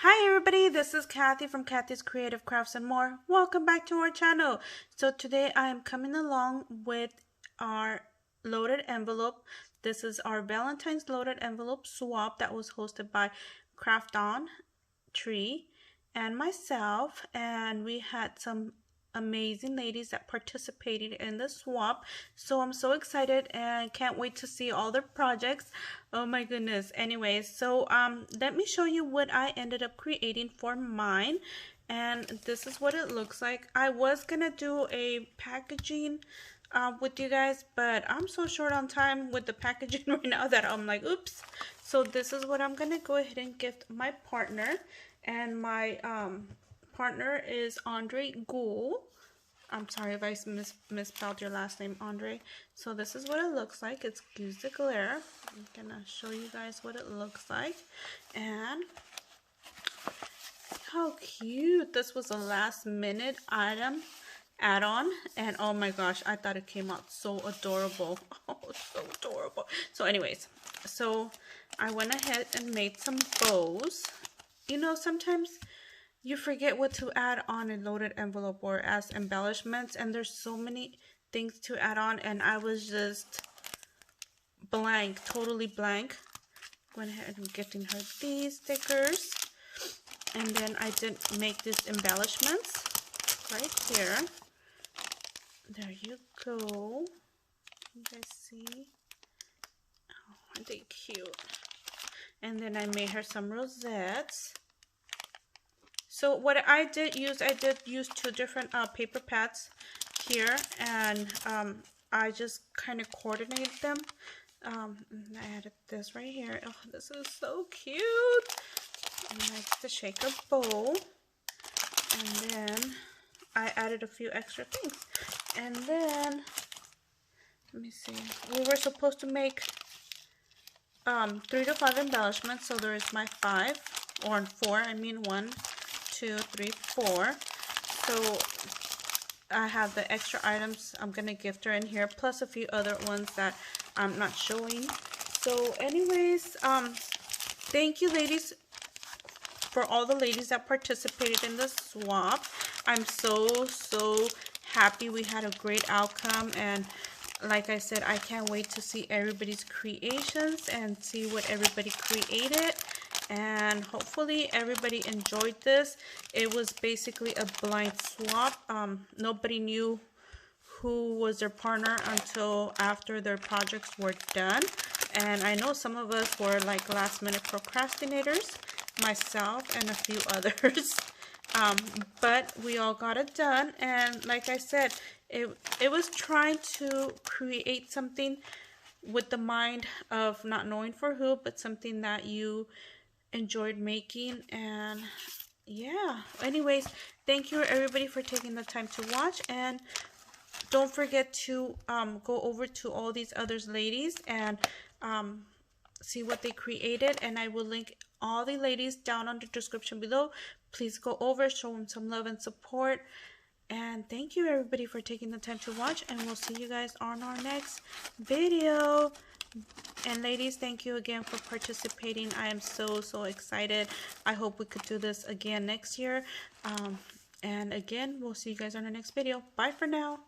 Hi everybody, this is Cathy from Cathy's Creative Crafts and More. Welcome back to our channel. So today I am coming along with our loaded envelope. This is our Valentine's loaded envelope swap that was hosted by Krafts Tree and myself, and we had some amazing ladies that participated in the swap. So I'm so excited and can't wait to see all their projects. Oh my goodness. Anyways, so let me show you what I ended up creating for mine, and this is what it looks like. I was gonna do a packaging with you guys, but I'm so short on time with the packaging right now that I'm like, oops. So this is what I'm gonna go ahead and gift my partner, and my partner is Gould. I'm sorry if I misspelled your last name, Andre. So this is what it looks like. Excuse the glare. I'm gonna show you guys what it looks like. And how cute. This was a last minute item add-on, and oh my gosh, I thought it came out so adorable. Oh, so adorable. So anyways, so I went ahead and made some bows. You know, sometimes you forget what to add on a loaded envelope or as embellishments, and there's so many things to add on, and I was just blank, totally blank. Went ahead and gifting her these stickers, and then I did make these embellishments right here. There you go. You guys see? Oh, aren't they cute? And then I made her some rosettes. So what I did use two different paper pads here, and I just kind of coordinated them. I added this right here. Oh, this is so cute. Nice to shake a bow. And then I added a few extra things. And then, let me see. We were supposed to make 3 to 5 embellishments. So there is my 5, or 4. I mean 1, 2, 3, 4. So I have the extra items I'm gonna gift her in here, plus a few other ones that I'm not showing. So anyways, thank you ladies for all the ladies that participated in the swap. I'm so happy we had a great outcome, and like I said, I can't wait to see everybody's creations and see what everybody created. And hopefully everybody enjoyed this. It was basically a blind swap. Nobody knew who was their partner until after their projects were done. And I know some of us were like last minute procrastinators, myself and a few others. But we all got it done. And like I said, it was trying to create something with the mind of not knowing for who, but something that you enjoyed making. And yeah, anyways, thank you everybody for taking the time to watch, and don't forget to go over to all these others ladies and see what they created, and I will link all the ladies down on the description below. Please go over, show them some love and support. And thank you everybody for taking the time to watch, and we'll see you guys on our next video. And ladies, thank you again for participating. I am so excited. I hope we could do this again next year. And again, we'll see you guys on our next video. Bye for now.